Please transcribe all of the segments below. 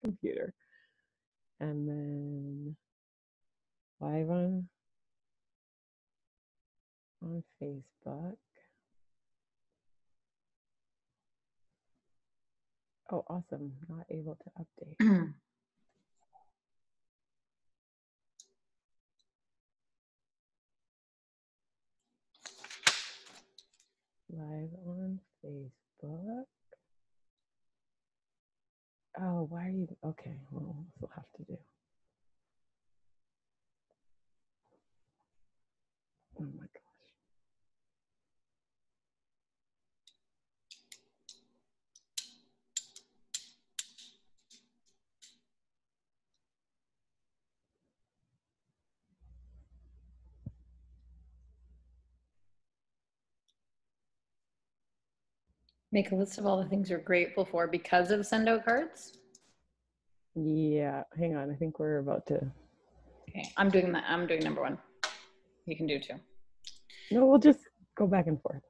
computer. And then live on Facebook. Oh, awesome. Not able to update. Live on Facebook. Oh, why are you? Okay, well, we'll have to do. Oh my gosh. Make a list of all the things you're grateful for because of send out cards. Yeah, hang on. I think we're about to. Okay, I'm doing that. I'm doing number one. You can do two. No, we'll just go back and forth.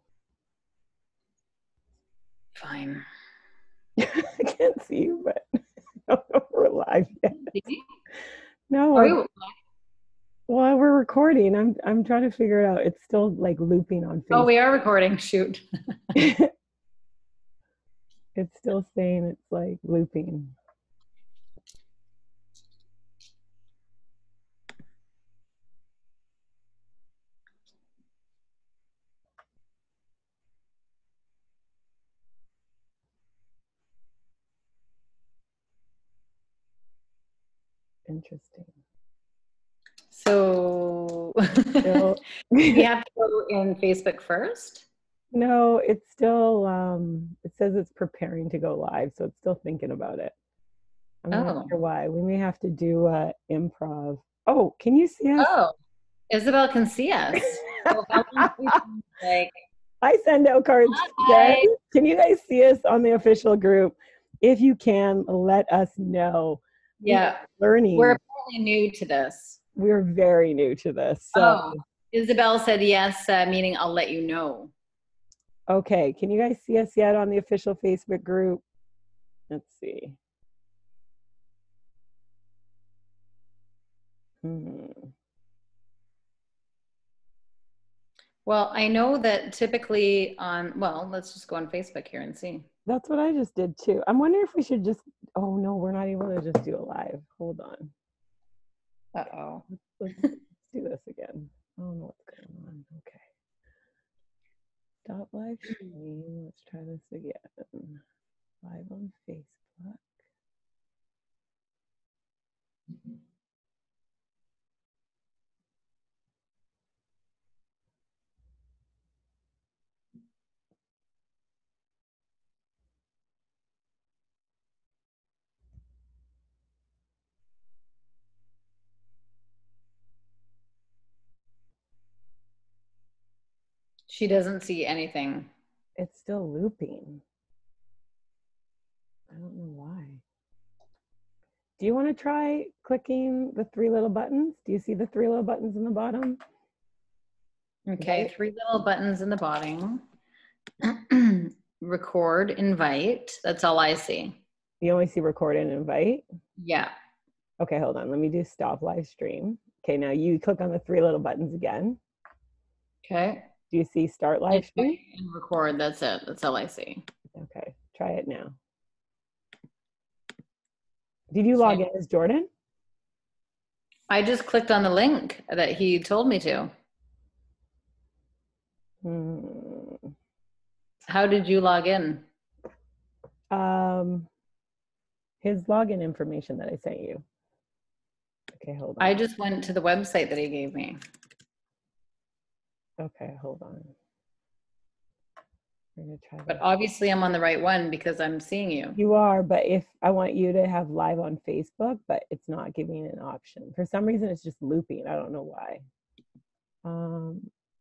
Fine. I can't see you, but I don't know if we're live yet. No. Are you? Well, we're recording. I'm trying to figure it out. It's still like looping on Facebook. Oh, we are recording. Shoot. It's still saying it's like looping. Interesting. So we have to go in Facebook first? No, it's still, it says it's preparing to go live, so it's still thinking about it. I'm not sure why. We may have to do improv. Oh, can you see us? Oh, Isabel can see us. So like, I send out cards. Can you guys see us on the official group? If you can, let us know. Yeah. Learning. We're apparently new to this. We're very new to this. So. Oh, Isabel said yes, meaning I'll let you know. Okay, can you guys see us yet on the official Facebook group? Let's see. Well, I know that typically on, well, let's just go on Facebook here and see. That's what I just did too. I'm wondering if we should just, oh no, we're not able to just do it live. Hold on. Uh-oh. Let's do this again. I don't know what's going on. Okay. Stop live stream. Let's try this again. Live on Facebook. She doesn't see anything. It's still looping. I don't know why. Do you want to try clicking the three little buttons? Do you see the three little buttons in the bottom? Okay, right? 3 little buttons in the bottom. Record, invite. That's all I see. You only see record and invite? Yeah. Okay, hold on. Let me do stop live stream. Okay, now you click on the 3 little buttons again. Okay. Do you see start live stream? And record, that's it. That's all I see. Okay, try it now. Did you log in as Jordan? I just clicked on the link that he told me to. How did you log in? His login information that I sent you. Okay, hold on. I just went to the website that he gave me. Okay, hold on. We're gonna try. But obviously I'm on the right one because I'm seeing you. You are, but if I want you to have live on Facebook, but it's not giving an option. For some reason, it's just looping. I don't know why.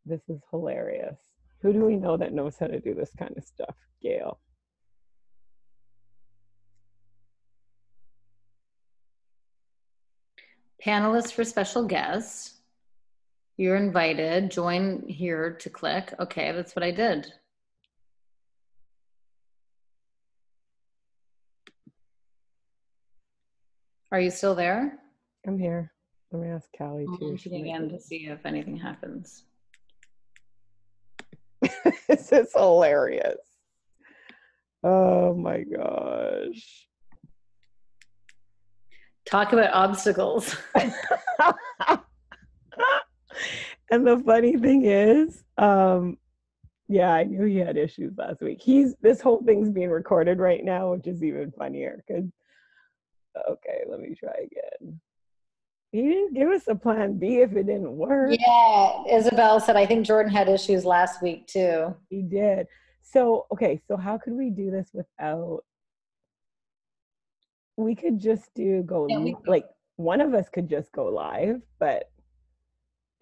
This is hilarious. Who do we know that knows how to do this kind of stuff? Gail. Panelists for special guests. You're invited. Join here to click. Okay, that's what I did. Are you still there? I'm here. Let me ask Callie I'm too. watching again to see if anything happens. This is hilarious. Oh my gosh. Talk about obstacles. And the funny thing is, yeah, I knew he had issues last week. This whole thing's being recorded right now, which is even funnier. Okay, let me try again. He didn't give us a plan B if it didn't work. Yeah, Isabel said, I think Jordan had issues last week too. He did. So, okay, so how could we do this without, we could just like one of us could just go live, but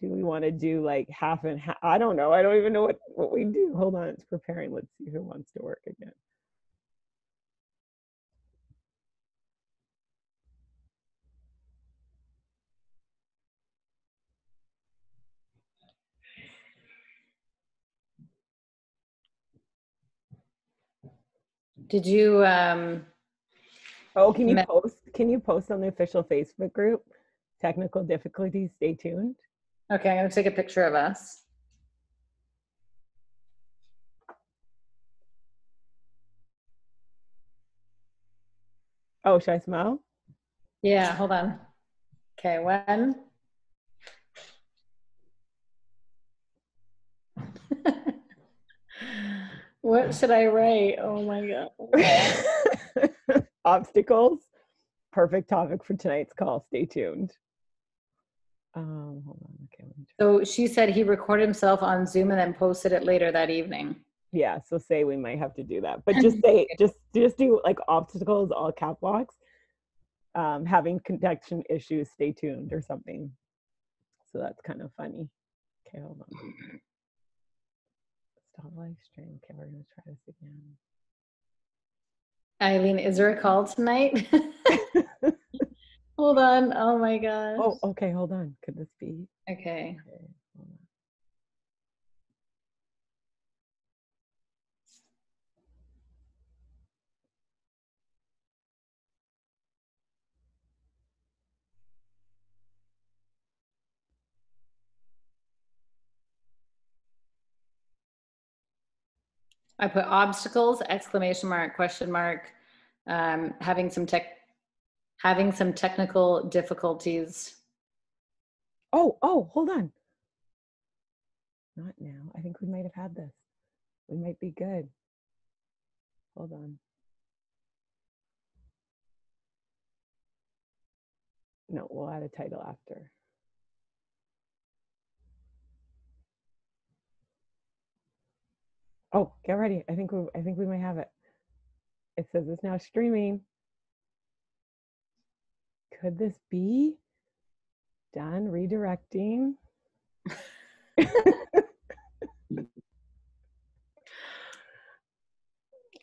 do we want to do like half and half? I don't know. I don't even know what we do. Hold on, it's preparing. Let's see who wants to work again. Did you Oh, can you post on the official Facebook group? Technical difficulties, stay tuned. Okay, I'm gonna take a picture of us. Oh, should I smile? Yeah, hold on. Okay, when? What should I write? Oh my God. Obstacles. Perfect topic for tonight's call. Stay tuned. Hold on. Okay. So she said he recorded himself on Zoom and then posted it later that evening. Yeah, so say we might have to do that, but just say just do like obstacles, all cap locks. Having connection issues, stay tuned or something. So that's kind of funny. Okay, hold on. Stop live stream. Okay, we're gonna try this again. Eileen, is there a call tonight? Hold on. Oh my gosh. Oh, okay, hold on. Could this be? Okay. Hold on. I put obstacles, exclamation mark, question mark, having some technical difficulties. Oh, hold on. Not now. I think we might have had this. We might be good. Hold on. No, we'll add a title after. Oh, get ready. I think we might have it. It says it's now streaming. Could this be done redirecting?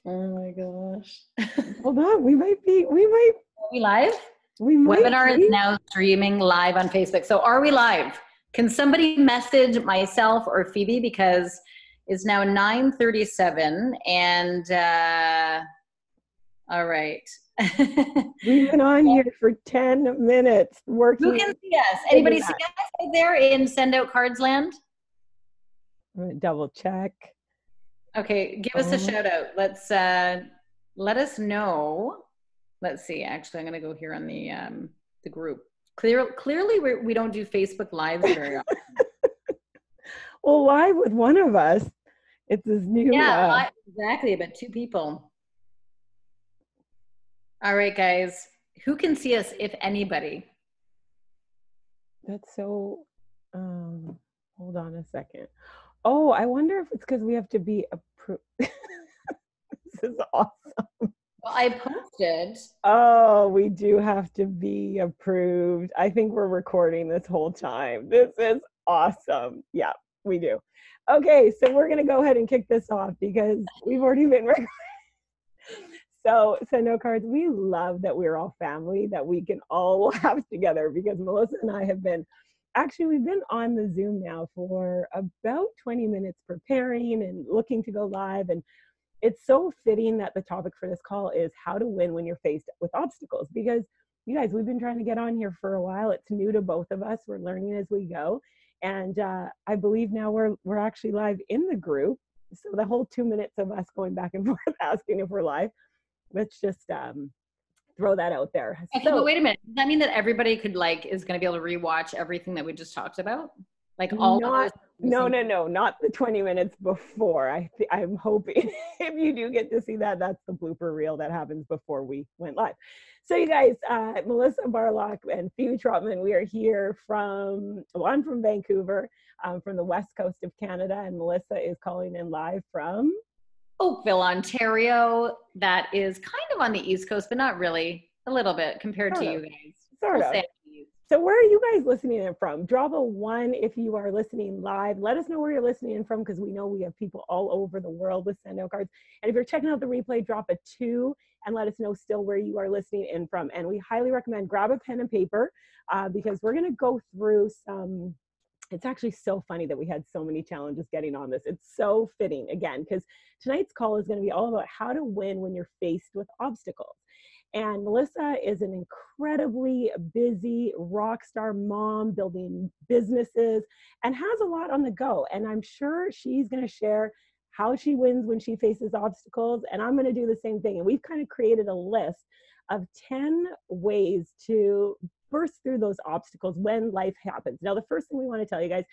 Oh my gosh. Hold on, we might Are we live? Webinar is now streaming live on Facebook. So are we live? Can somebody message myself or Phoebe, because it's now 9:37 and all right. We've been on here for 10 minutes working. Who can see us? Anybody see us out there in Send Out Cards Land? I'm gonna double check. Okay, give us a shout out. Let's let us know. Let's see. Actually, I'm gonna go here on the group. Clearly, we don't do Facebook Lives very often. Well, live with one of us. It's this new. Yeah, exactly. About 2 people. All right, guys. Who can see us, if anybody? That's so. Hold on a second. Oh, I wonder if it's because we have to be approved. This is awesome. Well, I posted. Oh, we do have to be approved. I think we're recording this whole time. This is awesome. Yeah, we do. Okay, so we're going to go ahead and kick this off because we've already been recording. So no cards. We love that we're all family, that we can all laugh together, because Melissa and I have been, actually, we've been on the Zoom now for about 20 minutes preparing and looking to go live. And it's so fitting that the topic for this call is how to win when you're faced with obstacles, because you guys, we've been trying to get on here for a while. It's new to both of us. We're learning as we go. And I believe now we're actually live in the group. So the whole 2 minutes of us going back and forth asking if we're live, let's just throw that out there. Okay, so, but wait a minute. Does that mean that everybody is going to be able to rewatch everything that we just talked about? Like all of those? No, not the 20 minutes before. I'm hoping if you do get to see that, that's the blooper reel that happens before we went live. So you guys, Melissa Barlock and Phoebe Trotman, we are here I'm from Vancouver, from the west coast of Canada, and Melissa is calling in live from Oakville, Ontario. That is kind of on the East Coast, but not really, a little bit compared to you guys. Sort of. So where are you guys listening in from? Drop a 1 if you are listening live. Let us know where you're listening in from, because we know we have people all over the world with send out cards. And if you're checking out the replay, drop a 2 and let us know still where you are listening in from. And we highly recommend grab a pen and paper, because we're going to go through some. It's actually so funny that we had so many challenges getting on this. It's so fitting, again, because tonight's call is going to be all about how to win when you're faced with obstacles. And Melissa is an incredibly busy rock star mom, building businesses, and has a lot on the go. And I'm sure she's going to share how she wins when she faces obstacles. And I'm going to do the same thing. And we've kind of created a list of 10 ways to burst through those obstacles when life happens. Now, the first thing we want to tell you guys,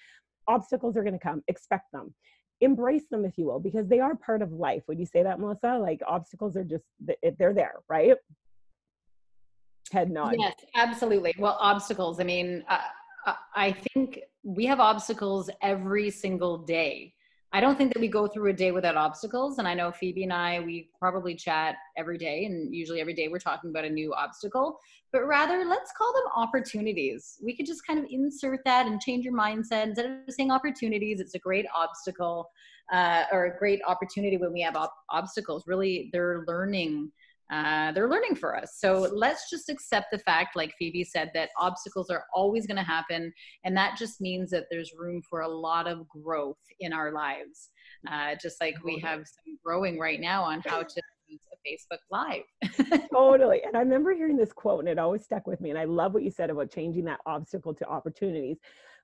obstacles are going to come. Expect them. Embrace them, if you will, because they are part of life. Would you say that, Melissa? Like, obstacles are just, they're there, right? Head nod. Yes, absolutely. Well, obstacles, I mean, I think we have obstacles every single day. I don't think that we go through a day without obstacles. And I know Phoebe and I, we probably chat every day, and usually every day we're talking about a new obstacle, but rather let's call them opportunities. We could just kind of insert that and change your mindset. Instead of saying opportunities, it's a great obstacle, or a great opportunity when we have obstacles. Really, they're learning for us. So let's just accept the fact, like Phoebe said, that obstacles are always going to happen. And that just means that there's room for a lot of growth in our lives. Just like we have some growing right now on how to use a Facebook Live. Totally. And I remember hearing this quote, and it always stuck with me. And I love what you said about changing that obstacle to opportunities.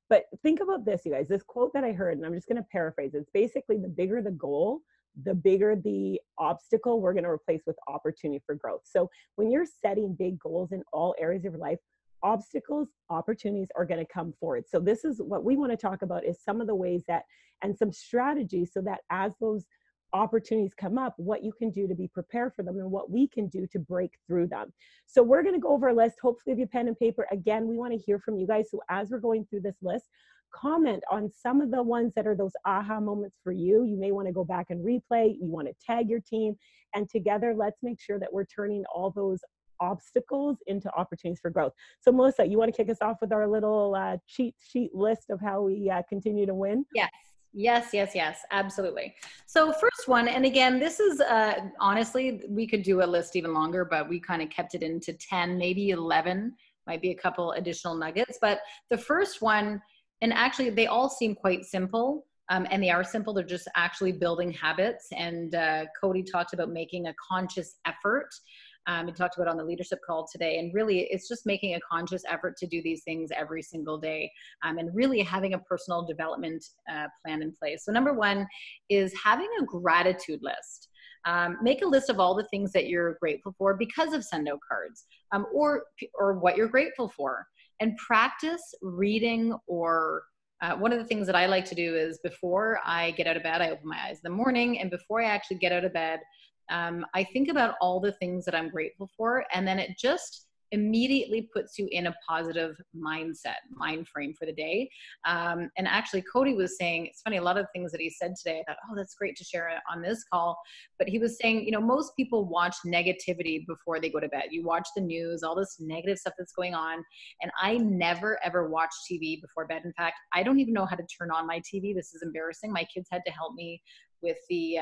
But think about this, you guys, this quote that I heard, and I'm just going to paraphrase. It's basically, the bigger the goal, the bigger the obstacle, we're going to replace with opportunity for growth. So when you're setting big goals in all areas of your life, obstacles, opportunities are going to come forward. So this is what we want to talk about, is some of the ways that, and some strategies, so that as those opportunities come up, what you can do to be prepared for them, and what we can do to break through them. So we're going to go over a list. Hopefully, if you have pen and paper, again, we want to hear from you guys. So as we're going through this list, comment on some of the ones that are those aha moments for you. You may want to go back and replay. You want to tag your team, and together, let's make sure that we're turning all those obstacles into opportunities for growth. So Melissa, you want to kick us off with our little cheat sheet list of how we continue to win? Yes, absolutely. So first one, and again, this is honestly, we could do a list even longer, but we kind of kept it into 10, maybe 11, might be a couple additional nuggets. But the first one, and actually they all seem quite simple, and they are simple. They're just actually building habits. And Cody talked about making a conscious effort. He talked about on the leadership call today, and really it's just making a conscious effort to do these things every single day, and really having a personal development plan in place. So number one is having a gratitude list. Make a list of all the things that you're grateful for because of send out cards, or what you're grateful for, and practice reading. Or one of the things that I like to do is, before I get out of bed, I open my eyes in the morning, and before I actually get out of bed, I think about all the things that I'm grateful for, and then it just immediately puts you in a positive mind frame for the day. And actually, Cody was saying, it's funny, a lot of the things that he said today, I thought, oh, that's great to share on this call. But he was saying, you know, most people watch negativity before they go to bed. You watch the news, all this negative stuff that's going on. And I never, ever watch TV before bed. In fact, I don't even know how to turn on my TV. This is embarrassing. My kids had to help me with the,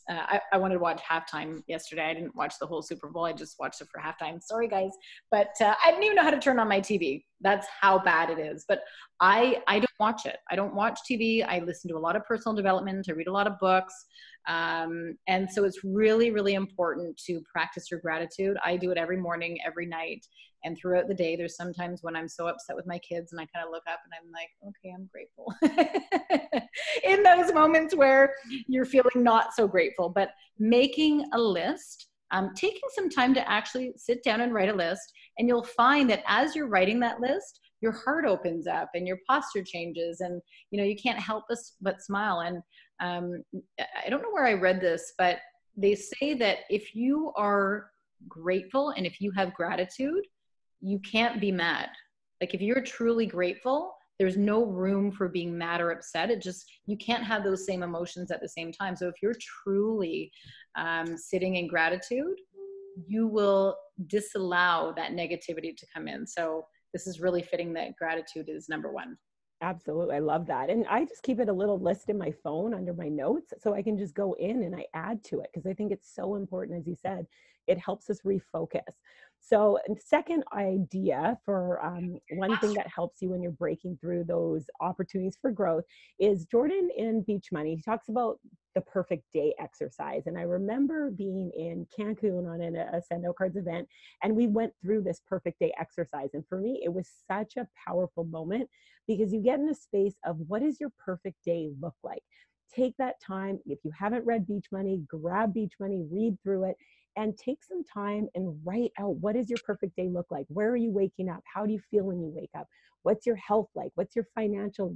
I wanted to watch halftime yesterday. I didn't watch the whole Super Bowl. I just watched it for halftime. Sorry, guys. But I didn't even know how to turn on my TV. That's how bad it is. But I don't watch it. I don't watch TV. I listen to a lot of personal development. I read a lot of books. And so it's really, really important to practice your gratitude. I do it every morning, every night. And throughout the day, there's sometimes when I'm so upset with my kids and I kind of look up and I'm like, okay, I'm grateful. In those moments where you're feeling not so grateful, but making a list, taking some time to actually sit down and write a list, and you'll find that as you're writing that list, your heart opens up and your posture changes, and you can't help but smile. And I don't know where I read this, but they say that if you are grateful and if you have gratitude, you can't be mad. Like if you're truly grateful, there's no room for being mad or upset. You can't have those same emotions at the same time. So if you're truly sitting in gratitude, you will disallow that negativity to come in. So this is really fitting that gratitude is number one. Absolutely. I love that. And I just keep it a little list in my phone under my notes so I can just go in and I add to it, because I think it's so important. As you said, it helps us refocus. So second idea for one thing that helps you when you're breaking through those opportunities for growth is Jordan in Beach Money. He talks about the perfect day exercise. And I remember being in Cancun on a Send Out Cards event, and we went through this perfect day exercise. And for me, it was such a powerful moment, because you get in a space of what does your perfect day look like? Take that time. If you haven't read Beach Money, grab Beach Money, read through it, and take some time and write out, what does your perfect day look like? Where are you waking up? How do you feel when you wake up? What's your health like? What's your financial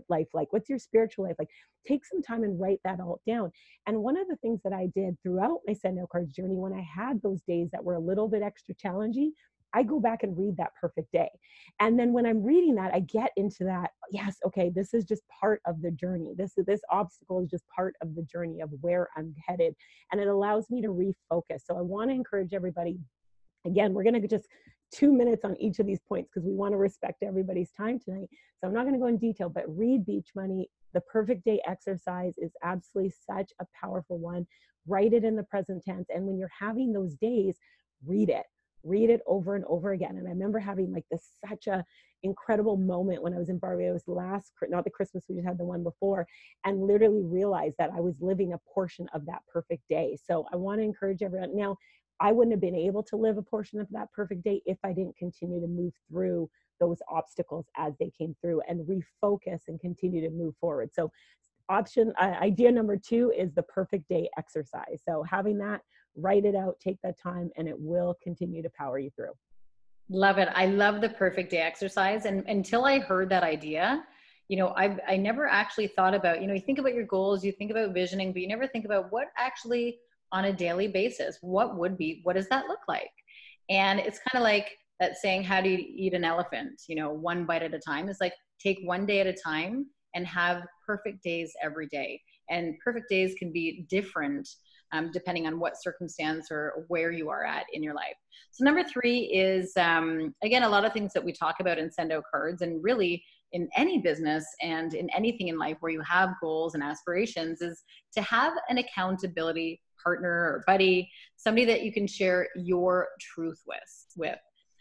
life like? What's your spiritual life like? Take some time and write that all down. And one of the things that I did throughout my Send Out Cards journey, when I had those days that were a little bit extra challenging, I go back and read that perfect day. And then when I'm reading that, I get into that, yes, okay, this is just part of the journey. This obstacle is just part of the journey of where I'm headed. And it allows me to refocus. So I want to encourage everybody. Again, we're going to just 2 minutes on each of these points because we want to respect everybody's time tonight. So I'm not going to go in detail, but read Beach Money. The perfect day exercise is absolutely such a powerful one. Write it in the present tense. And when you're having those days, read it. Read it over and over again. And I remember having like such a incredible moment when I was in Barbados not the Christmas, we just had the one before, and literally realized that I was living a portion of that perfect day. So I want to encourage everyone. Now, I wouldn't have been able to live a portion of that perfect day if I didn't continue to move through those obstacles as they came through and refocus and continue to move forward. So idea number 2 is the perfect day exercise. So having that, write it out, take that time, and it will continue to power you through. Love it. I love the perfect day exercise. And until I heard that idea, I never actually thought about, you think about your goals, you think about visioning, but you never think about what actually on a daily basis, what does that look like? And it's kind of like that saying, how do you eat an elephant? One bite at a time. It's like, take one day at a time and have perfect days every day. And perfect days can be different depending on what circumstance or where you are at in your life. So number 3 is, again, a lot of things that we talk about in Send Out Cards, and really in any business and in anything in life where you have goals and aspirations, is to have an accountability partner or buddy, somebody that you can share your truth with.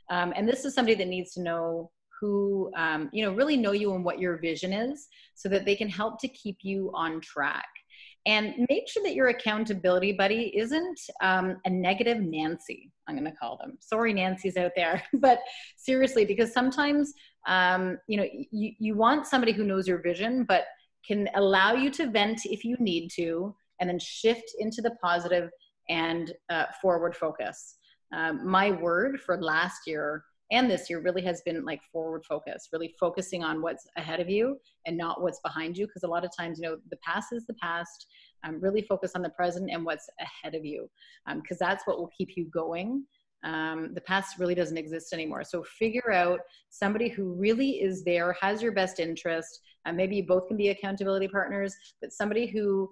And this is somebody that needs to know who, really know you and what your vision is, so that they can help to keep you on track. And make sure that your accountability buddy isn't a negative Nancy, I'm going to call them. Sorry, Nancy's out there. But seriously, because sometimes, you want somebody who knows your vision, but can allow you to vent if you need to, and then shift into the positive and forward focus. My word for last year and this year really has been like forward focus, really focusing on what's ahead of you and not what's behind you. Because a lot of times, the past is the past. Really focus on the present and what's ahead of you, because that's what will keep you going. The past really doesn't exist anymore. So figure out somebody who really is there, has your best interest. Maybe you both can be accountability partners, but somebody who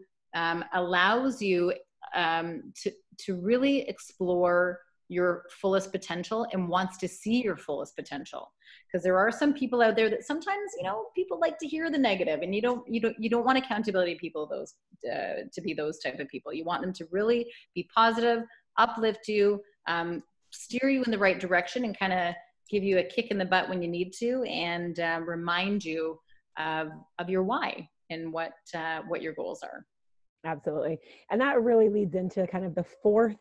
allows you to really explore your fullest potential and wants to see your fullest potential. Because there are some people out there that sometimes, people like to hear the negative, and you don't want accountability people to be those type of people. You want them to really be positive, uplift you, steer you in the right direction, and kind of give you a kick in the butt when you need to, and remind you of your why and what your goals are. Absolutely. And that really leads into kind of the fourth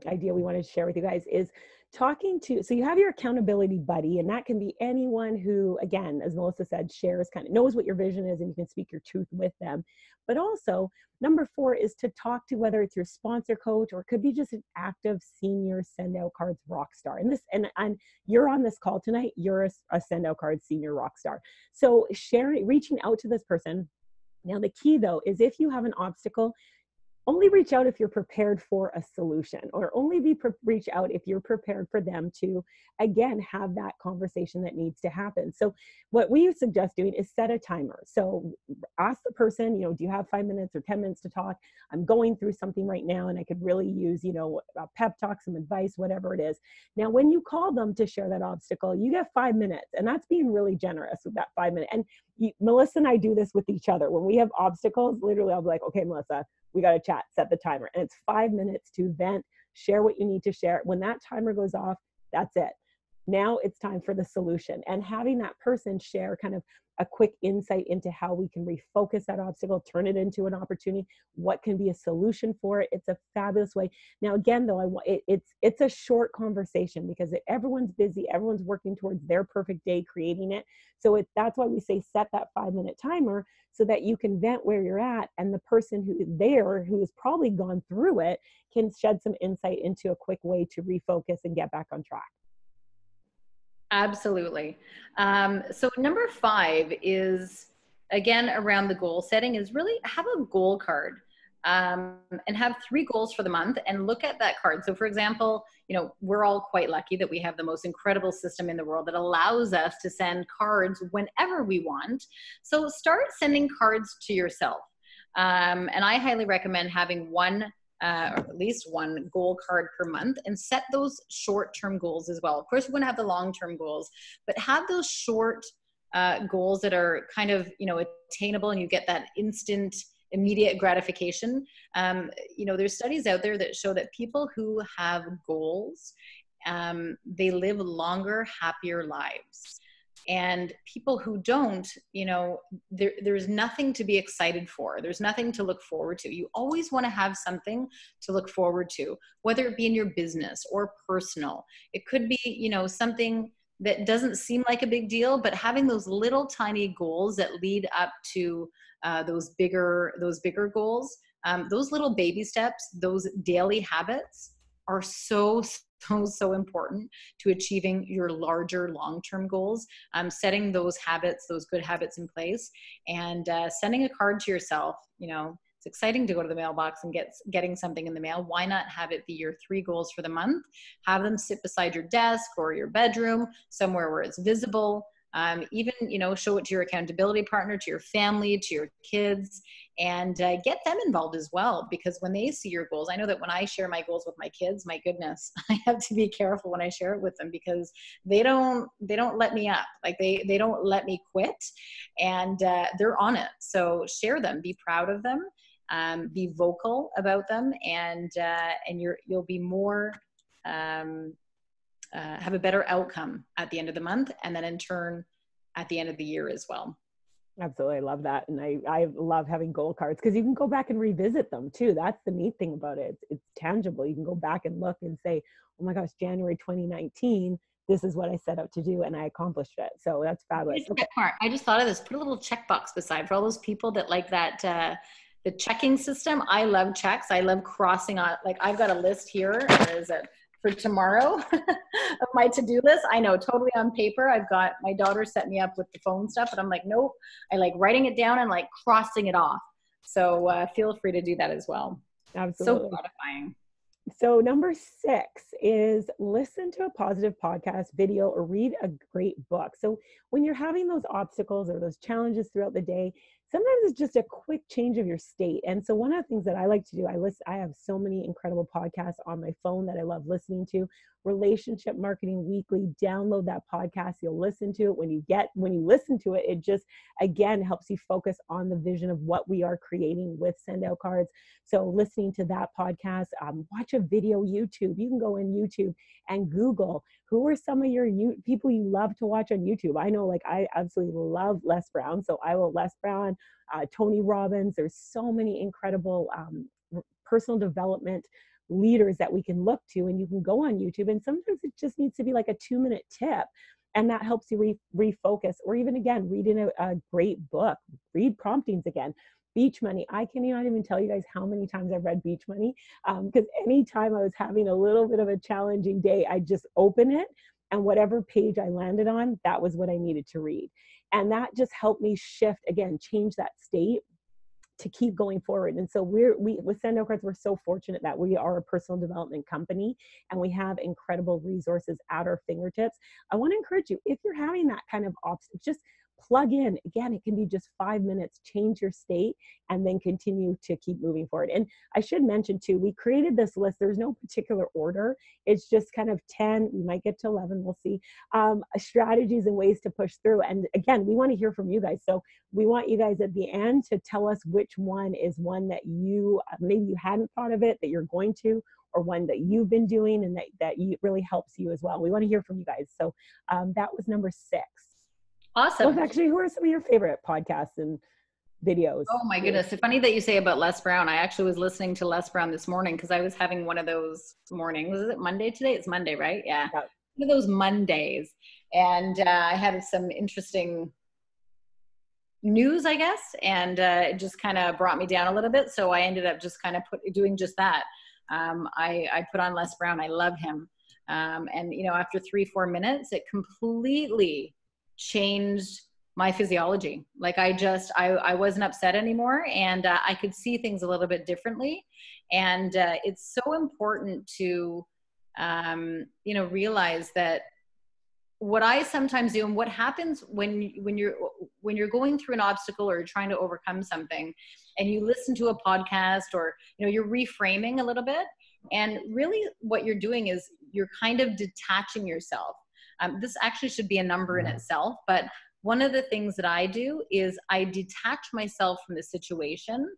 idea we wanted to share with you guys is talking to, so you have your accountability buddy, and that can be anyone who, again, as Melissa said, shares, kind of knows what your vision is, and you can speak your truth with them. But also, number 4 is to talk to, whether it's your sponsor coach or it could be just an active senior send out cards rock star. And this, and you're on this call tonight, you're a send out cards senior rock star. So sharing, reaching out to this person. Now, the key though is if you have an obstacle, only reach out if you're prepared for a solution, or only reach out if you're prepared for them to, again, have that conversation that needs to happen. So what we suggest doing is set a timer. So ask the person, do you have 5 minutes or 10 minutes to talk? I'm going through something right now and I could really use, a pep talk, some advice, whatever it is. Now, when you call them to share that obstacle, you get 5 minutes, and that's being really generous with that 5 minutes. And Melissa and I do this with each other. When we have obstacles, literally I'll be like, okay, Melissa, we got to chat, set the timer. And it's 5 minutes to vent, share what you need to share. When that timer goes off, that's it. Now it's time for the solution. And having that person share kind of a quick insight into how we can refocus that obstacle, turn it into an opportunity, what can be a solution for it. It's a fabulous way. Now, again, though, it's a short conversation because everyone's busy, everyone's working towards their perfect day creating it. So that's why we say set that 5 minute timer so that you can vent where you're at, and the person who is there, who has probably gone through it, can shed some insight into a quick way to refocus and get back on track. Absolutely. So number 5 is, again, around the goal setting, is really have a goal card, and have 3 goals for the month and look at that card. So for example, we're all quite lucky that we have the most incredible system in the world that allows us to send cards whenever we want. So start sending cards to yourself. And I highly recommend having one or at least one goal card per month, and set those short-term goals as well. Of course, you want to have the long-term goals, but have those short goals that are kind of, attainable, and you get that instant, immediate gratification. There's studies out there that show that people who have goals, they live longer, happier lives. And people who don't, there's nothing to be excited for. There's nothing to look forward to. You always want to have something to look forward to, whether it be in your business or personal. It could be, something that doesn't seem like a big deal, but having those little tiny goals that lead up to those bigger goals, those little baby steps, those daily habits are so important to achieving your larger long-term goals. Setting those habits, those good habits in place, and sending a card to yourself. It's exciting to go to the mailbox and getting something in the mail. Why not have it be your 3 goals for the month? Have them sit beside your desk or your bedroom, somewhere where it's visible. Even, show it to your accountability partner, to your family, to your kids, and get them involved as well. Because when they see your goals, I know that when I share my goals with my kids, my goodness, I have to be careful when I share it with them, because they don't let me up. Like they don't let me quit, and they're on it. So share them, be proud of them, be vocal about them, and you'll be more, have a better outcome at the end of the month, and then in turn at the end of the year as well. Absolutely. I love that. And I love having goal cards because you can go back and revisit them too. That's the neat thing about it. It's tangible. You can go back and look and say, oh my gosh, January 2019, this is what I set out to do and I accomplished it. So that's fabulous. Okay. I just thought of this. Put a little checkbox beside for all those people that like that, the checking system. I love checks. I love crossing on, like I've got a list here. Is it for tomorrow of my to-do list? I know, totally on paper. I've got my daughter set me up with the phone stuff, but I'm like, nope. I like writing it down and like crossing it off. So feel free to do that as well. Absolutely. So gratifying. So number 6 is listen to a positive podcast, video, or read a great book. So when you're having those obstacles or those challenges throughout the day, sometimes it's just a quick change of your state. And so one of the things that I like to do, I have so many incredible podcasts on my phone that I love listening to. Relationship Marketing Weekly, download that podcast. You'll listen to it. When you listen to it, it just, again, helps you focus on the vision of what we are creating with Send Out Cards. So listening to that podcast, watch a video YouTube. You can go in YouTube and Google, who are some of your people you love to watch on YouTube? I know, like, I absolutely love Les Brown. So I will Les Brown, Tony Robbins. There's so many incredible personal development leaders that we can look to, and you can go on YouTube, and sometimes it just needs to be like a 2-minute tip, and that helps you refocus. Or even, again, reading a great book, read Promptings again. Beach Money. I cannot even tell you guys how many times I've read Beach Money, because anytime I was having a little bit of a challenging day, I just open it, and whatever page I landed on, that was what I needed to read. And that just helped me shift, again, change that state to keep going forward. And so we with Send No Cards, we're so fortunate that we are a personal development company, and we have incredible resources at our fingertips. I want to encourage you, if you're having that kind of obstacle, just plug in. Again, it can be just 5 minutes, change your state, and then continue to keep moving forward. And I should mention too, we created this list. There's no particular order. It's just kind of 10, we might get to 11, we'll see, strategies and ways to push through. And again, we want to hear from you guys. So we want you guys at the end to tell us which one is one that you, maybe you hadn't thought of it, that you're going to, or one that you've been doing and that really helps you as well. We want to hear from you guys. So that was number 6. Awesome. Well, actually, who are some of your favorite podcasts and videos? Oh my goodness. It's funny that you say about Les Brown. I actually was listening to Les Brown this morning because I was having one of those mornings. Was it Monday today? It's Monday, right? Yeah. One of those Mondays. And I had some interesting news, I guess, and it just kind of brought me down a little bit. So I ended up just kind of doing just that. I put on Les Brown. I love him. And, you know, after 3-4 minutes, it completely changed my physiology. Like I wasn't upset anymore, and I could see things a little bit differently. And it's so important to, you know, realize that what I sometimes do, and what happens when you're going through an obstacle or you're trying to overcome something, and you listen to a podcast, or, you know, you're reframing a little bit, and really what you're doing is you're kind of detaching yourself. This actually should be a number in itself, but one of the things that I do is I detach myself from the situation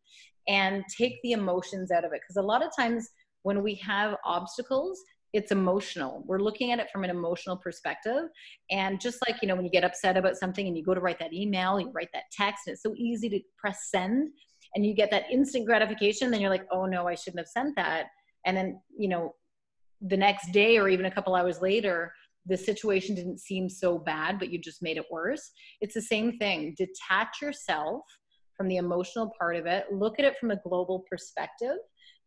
and take the emotions out of it. Because a lot of times when we have obstacles, it's emotional. We're looking at it from an emotional perspective. And just like, you know, when you get upset about something and you go to write that email, you write that text, and it's so easy to press send, and you get that instant gratification, then you're like, oh no, I shouldn't have sent that. And then, you know, the next day or even a couple hours later, the situation didn't seem so bad, but you just made it worse. It's the same thing. Detach yourself from the emotional part of it. Look at it from a global perspective,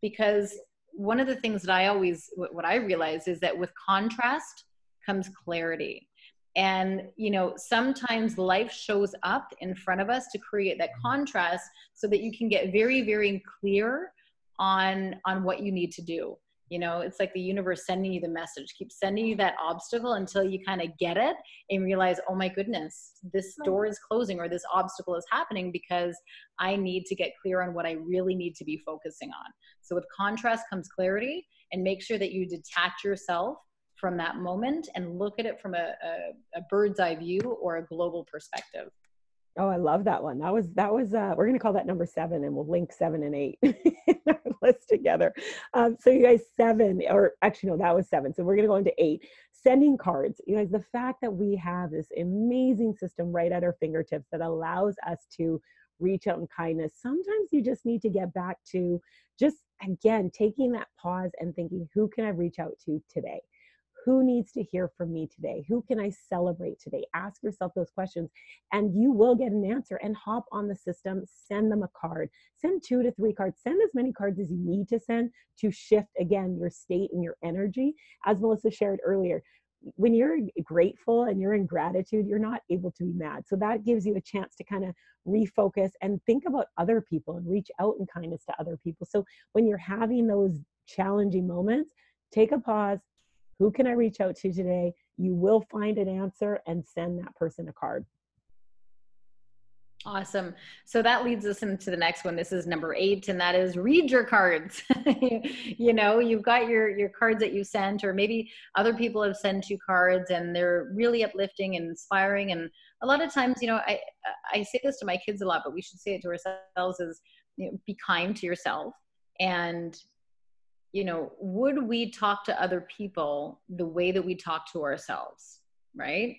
because one of the things that what I realize is that with contrast comes clarity. And, you know, sometimes life shows up in front of us to create that contrast so that you can get very, very clear on what you need to do. You know, it's like the universe sending you the message, keep sending you that obstacle until you kind of get it and realize, oh my goodness, this door is closing, or this obstacle is happening because I need to get clear on what I really need to be focusing on. So with contrast comes clarity, and make sure that you detach yourself from that moment and look at it from a bird's eye view or a global perspective. Oh, I love that one. That was we're going to call that number 7, and we'll link 7 and 8 in our list together. So you guys, 7, or actually, no, that was 7. So we're going to go into 8, sending cards. You guys, the fact that we have this amazing system right at our fingertips that allows us to reach out in kindness. Sometimes you just need to get back to just, again, taking that pause and thinking, who can I reach out to today? Who needs to hear from me today? Who can I celebrate today? Ask yourself those questions, and you will get an answer. And hop on the system, send them a card, send 2 to 3 cards, send as many cards as you need to send to shift, again, your state and your energy. As Melissa shared earlier, when you're grateful and you're in gratitude, you're not able to be mad. So that gives you a chance to kind of refocus and think about other people and reach out in kindness to other people. So when you're having those challenging moments, take a pause. Who can I reach out to today? You will find an answer, and send that person a card. Awesome. So that leads us into the next one. This is number 8, and that is read your cards. You know, you've got your cards that you sent, or maybe other people have sent you cards, and they're really uplifting and inspiring. And a lot of times, you know, I say this to my kids a lot, but we should say it to ourselves, is, you know, be kind to yourself. And, you know, would we talk to other people the way that we talk to ourselves, right?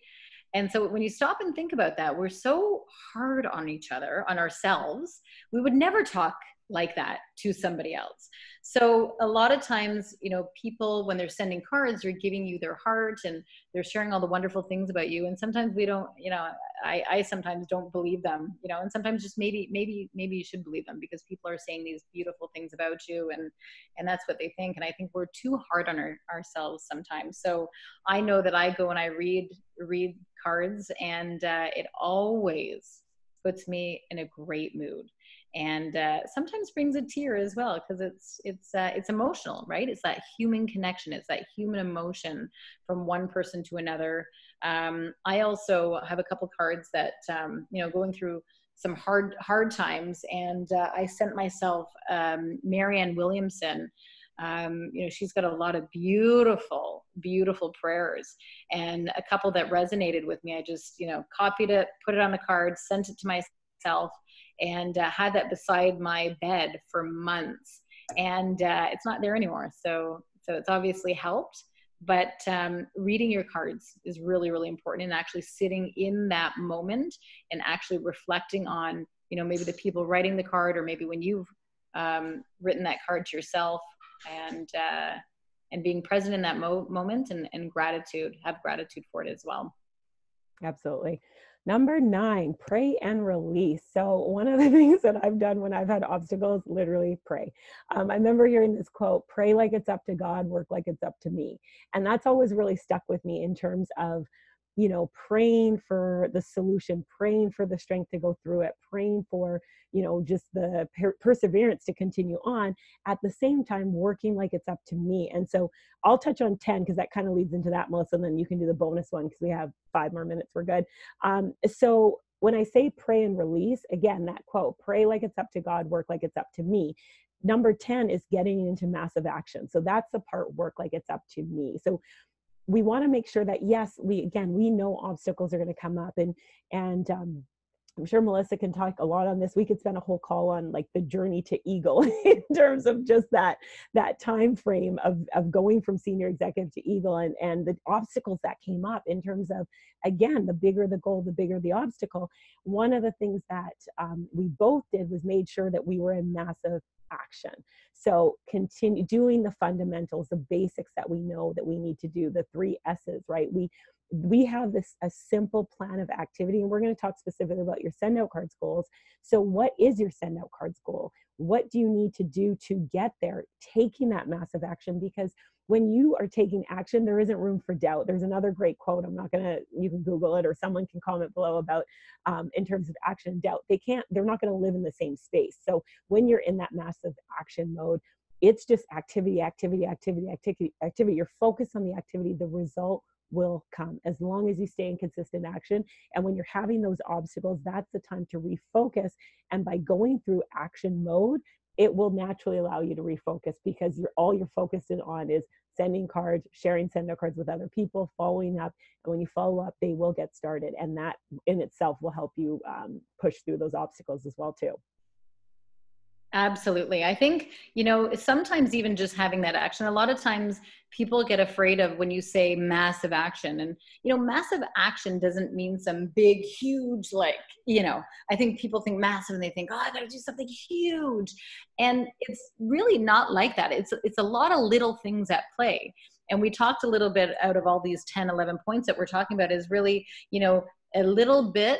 And so when you stop and think about that, we're so hard on each other, on ourselves. We would never talk like that to somebody else. So a lot of times, you know, people, when they're sending cards, they're giving you their heart and they're sharing all the wonderful things about you. And sometimes we don't, you know, I sometimes don't believe them, you know, and sometimes just maybe you should believe them, because people are saying these beautiful things about you, and that's what they think. And I think we're too hard on ourselves sometimes. So I know that I go and I read cards, and it always puts me in a great mood, and sometimes brings a tear as well, because it's emotional, right? It's that human connection. It's that human emotion from one person to another. I also have a couple cards that, you know, going through some hard times, and I sent myself Marianne Williamson. You know, she's got a lot of beautiful prayers, and a couple that resonated with me. I just, you know, copied it, put it on the card, sent it to myself, and had that beside my bed for months. And it's not there anymore. So it's obviously helped. But reading your cards is really, really important, and actually sitting in that moment and actually reflecting on, you know, maybe the people writing the card, or maybe when you've written that card to yourself, and being present in that moment, and have gratitude for it as well. Absolutely. Number 9, pray and release. So one of the things that I've done when I've had obstacles, literally pray. I remember hearing this quote, pray like it's up to God, work like it's up to me. And that's always really stuck with me in terms of, you know, praying for the solution, praying for the strength to go through it, praying for, you know, just the perseverance to continue on, at the same time working like it's up to me. And so I'll touch on 10 because that kind of leads into that, Melissa, and then you can do the bonus one because we have 5 more minutes. We're good. So when I say pray and release, again, that quote, pray like it's up to God, work like it's up to me. Number 10 is getting into massive action. So that's the part, work like it's up to me. So we want to make sure that, yes, we know obstacles are going to come up, and I'm sure Melissa can talk a lot on this. We could spend a whole call on like the journey to Eagle in terms of just that time frame of going from senior executive to Eagle, and the obstacles that came up in terms of, again, the bigger the goal, the bigger the obstacle. One of the things that we both did was made sure that we were in massive action. So continue doing the fundamentals, the basics that we know that we need to do, the 3 S's, right? We have a simple plan of activity, and we're going to talk specifically about your send out cards goals. So what is your send out cards goal? What do you need to do to get there? Taking that massive action, because when you are taking action, there isn't room for doubt. There's another great quote. You can Google it, or someone can comment below about, in terms of action and doubt. They're not going to live in the same space. So when you're in that massive action mode, it's just activity. You're focused on the activity. The result will come as long as you stay in consistent action. And when you're having those obstacles, that's the time to refocus. And by going through action mode, it will naturally allow you to refocus, because all you're focused on is sending cards, sharing send-out cards with other people, following up. And when you follow up, they will get started. And that in itself will help you push through those obstacles as well too. Absolutely. I think, you know, sometimes even just having that action, a lot of times people get afraid of when you say massive action. And, you know, massive action doesn't mean some big, huge, like, you know, I think people think massive and they think, oh, I got to do something huge. And it's really not like that. It's a lot of little things at play. And we talked a little bit out of all these 10, 11 points that we're talking about is really, you know, a little bit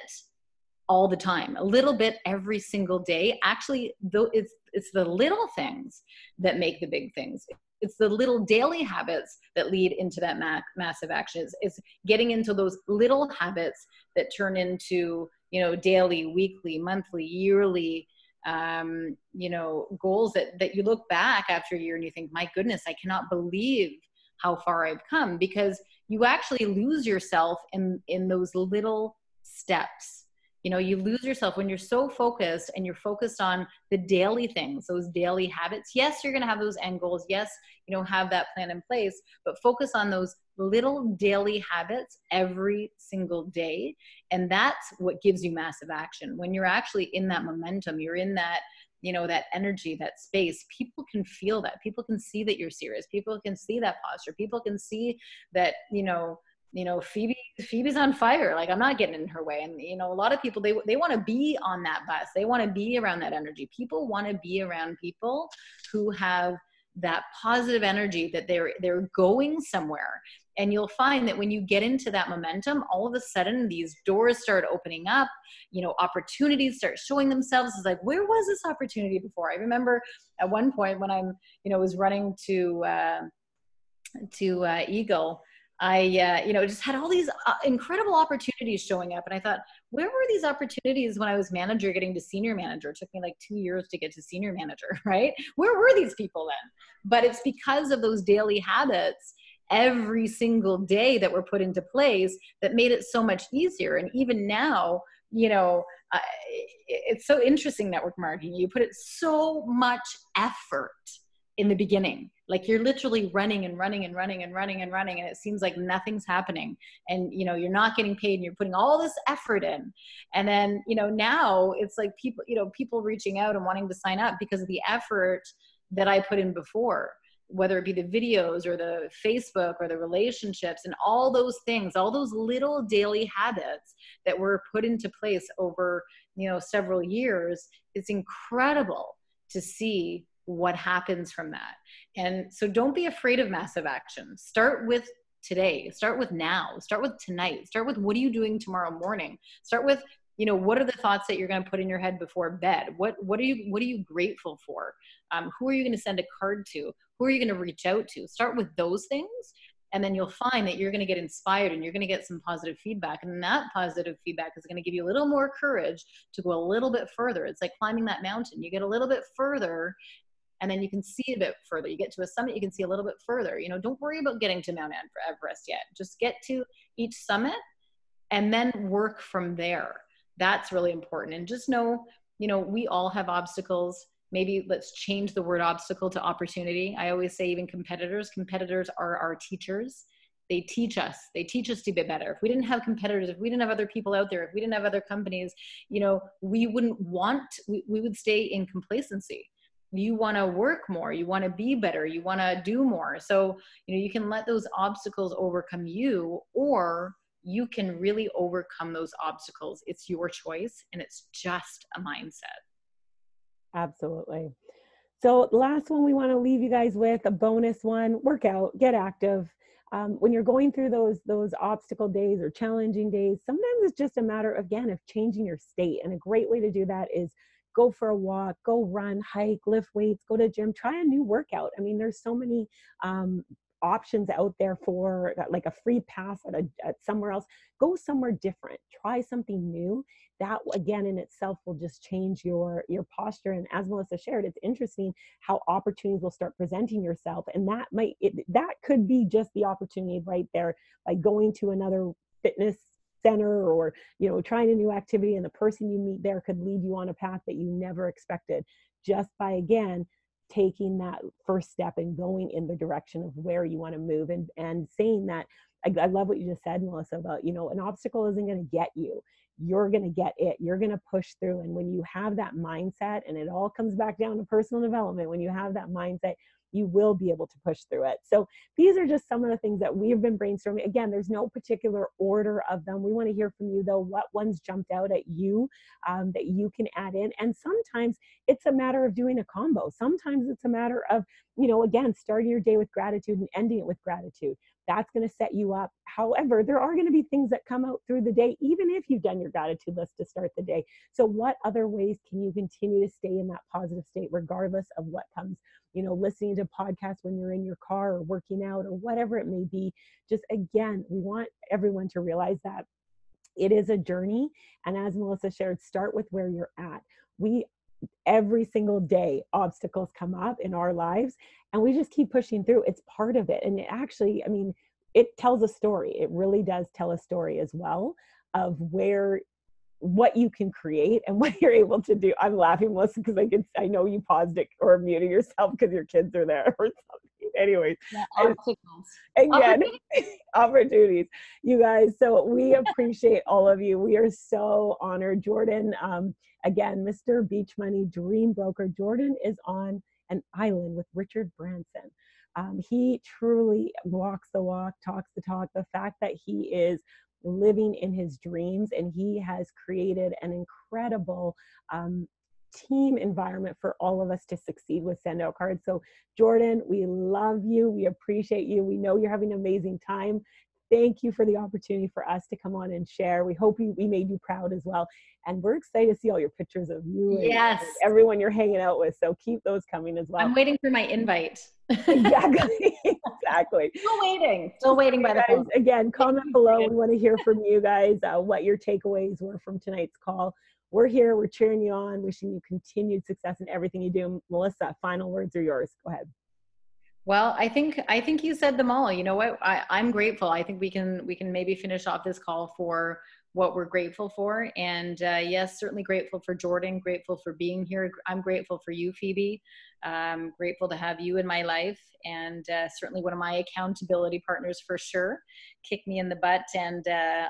all the time, a little bit every single day. Actually, though, it's the little things that make the big things. It's the little daily habits that lead into that massive action. It's getting into those little habits that turn into, you know, daily, weekly, monthly, yearly, you know, goals that you look back after a year and you think, my goodness, I cannot believe how far I've come, because you actually lose yourself in those little steps. You know, you lose yourself when you're so focused, and you're focused on the daily things, those daily habits. Yes, you're going to have those end goals. Yes, you know, have that plan in place, but focus on those little daily habits every single day. And that's what gives you massive action. When you're actually in that momentum, you're in that, you know, that energy, that space, people can feel that. People can see that you're serious. People can see that posture. People can see that, you know, Phoebe's on fire. Like, I'm not getting in her way. And, a lot of people, they want to be on that bus. They want to be around that energy. People want to be around people who have that positive energy, that they're going somewhere. And you'll find that when you get into that momentum, all of a sudden these doors start opening up, opportunities start showing themselves. It's like, where was this opportunity before? I remember at one point when I'm, was running to Eagle, I, just had all these incredible opportunities showing up. And I thought, where were these opportunities when I was manager getting to senior manager? It took me like 2 years to get to senior manager, right? Where were these people then? But it's because of those daily habits every single day that were put into place that made it so much easier. And even now, it's so interesting, network marketing. You put it so much effort in the beginning. Like, you're literally running and running and running and running and running, and it seems like nothing's happening. And, you're not getting paid, and you're putting all this effort in. And then, now it's like people reaching out and wanting to sign up because of the effort that I put in before, whether it be the videos or the Facebook or the relationships and all those things, all those little daily habits that were put into place over, several years. It's incredible to see what happens from that. And so don't be afraid of massive action. Start with today. Start with now. Start with tonight. Start with, what are you doing tomorrow morning? Start with, what are the thoughts that you're going to put in your head before bed? What are you grateful for? Who are you going to send a card to? Who are you going to reach out to? Start with those things. And then you'll find that you're going to get inspired and you're going to get some positive feedback. And that positive feedback is going to give you a little more courage to go a little bit further. It's like climbing that mountain. You get a little bit further, and then you can see a bit further. You get to a summit, you can see a little bit further. Don't worry about getting to Mount Everest yet. Just get to each summit and then work from there. That's really important. And just know, we all have obstacles. Maybe let's change the word obstacle to opportunity. I always say, even competitors are our teachers. They teach us to be better. If we didn't have competitors, if we didn't have other people out there, if we didn't have other companies, we would stay in complacency. You want to work more, you want to be better, you want to do more. So, you can let those obstacles overcome you, or you can really overcome those obstacles. It's your choice, and it's just a mindset. Absolutely. So last one we want to leave you guys with, a bonus one: work out, get active. When you're going through those obstacle days or challenging days, sometimes it's just a matter, again, of changing your state. And a great way to do that is go for a walk, go run, hike, lift weights, go to the gym, try a new workout. I mean, there's so many options out there for like a free pass at somewhere else. Go somewhere different, try something new. That, again, in itself will just change your posture. And as Melissa shared, it's interesting how opportunities will start presenting yourself. And that could be just the opportunity right there, like going to another fitness center or, trying a new activity, and the person you meet there could lead you on a path that you never expected, just by, again, taking that first step and going in the direction of where you want to move. And saying that, I love what you just said, Melissa, about, an obstacle isn't going to get you. You're going to get it. You're going to push through. And when you have that mindset, and it all comes back down to personal development, when you have that mindset, you will be able to push through it. So these are just some of the things that we've been brainstorming. Again, there's no particular order of them. We want to hear from you, though, what ones jumped out at you that you can add in. And sometimes it's a matter of doing a combo. Sometimes it's a matter of, again, starting your day with gratitude and ending it with gratitude. That's going to set you up. However, there are going to be things that come out through the day, even if you've done your gratitude list to start the day. So what other ways can you continue to stay in that positive state, regardless of what comes? Listening to podcasts when you're in your car or working out or whatever it may be. Just, again, we want everyone to realize that it is a journey. And as Melissa shared, start with where you're at. Every single day, obstacles come up in our lives, and we just keep pushing through. It's part of it. And it actually, it tells a story. It really does tell a story as well of what you can create and what you're able to do. I'm laughing, Melissa, because I know you paused it or muted yourself because your kids are there or something. Anyways, again, opportunities, you guys. So we appreciate all of you. We are so honored. Jordan, again, Mr. Beach Money Dream Broker. Jordan is on an island with Richard Branson. He truly walks the walk, talks the talk. The fact that he is living in his dreams, and he has created an incredible team environment for all of us to succeed with Send Out Cards. So Jordan, we love you. We appreciate you. We know you're having an amazing time. Thank you for the opportunity for us to come on and share. We hope we made you proud as well. And we're excited to see all your pictures of you and everyone you're hanging out with. So keep those coming as well. I'm waiting for my invite. Exactly. Exactly. Still waiting by the phone. Again, comment below. We want to hear from you guys what your takeaways were from tonight's call. We're here. We're cheering you on, wishing you continued success in everything you do. Melissa, final words are yours. Go ahead. Well, I think you said them all. You know what? I'm grateful. I think we can maybe finish off this call for what we're grateful for. And yes, certainly grateful for Jordan, grateful for being here. I'm grateful for you, Phoebe. Grateful to have you in my life, and certainly one of my accountability partners for sure. Kick me in the butt and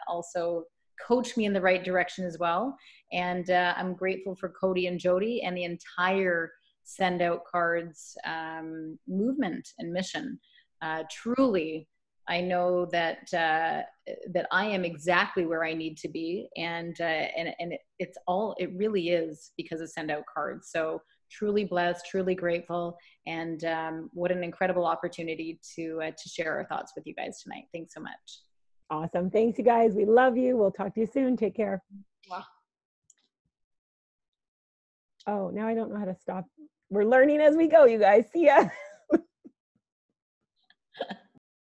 also coach me in the right direction as well. And I'm grateful for Cody and Jody and the entire Send Out Cards movement and mission. Truly, I know that that I am exactly where I need to be, and it really is because of Send Out Cards. So truly blessed, truly grateful, and what an incredible opportunity to share our thoughts with you guys tonight. Thanks so much. Awesome. Thanks, you guys. We love you. We'll talk to you soon. Take care. Wow. Oh, now I don't know how to stop. We're learning as we go, you guys. See ya.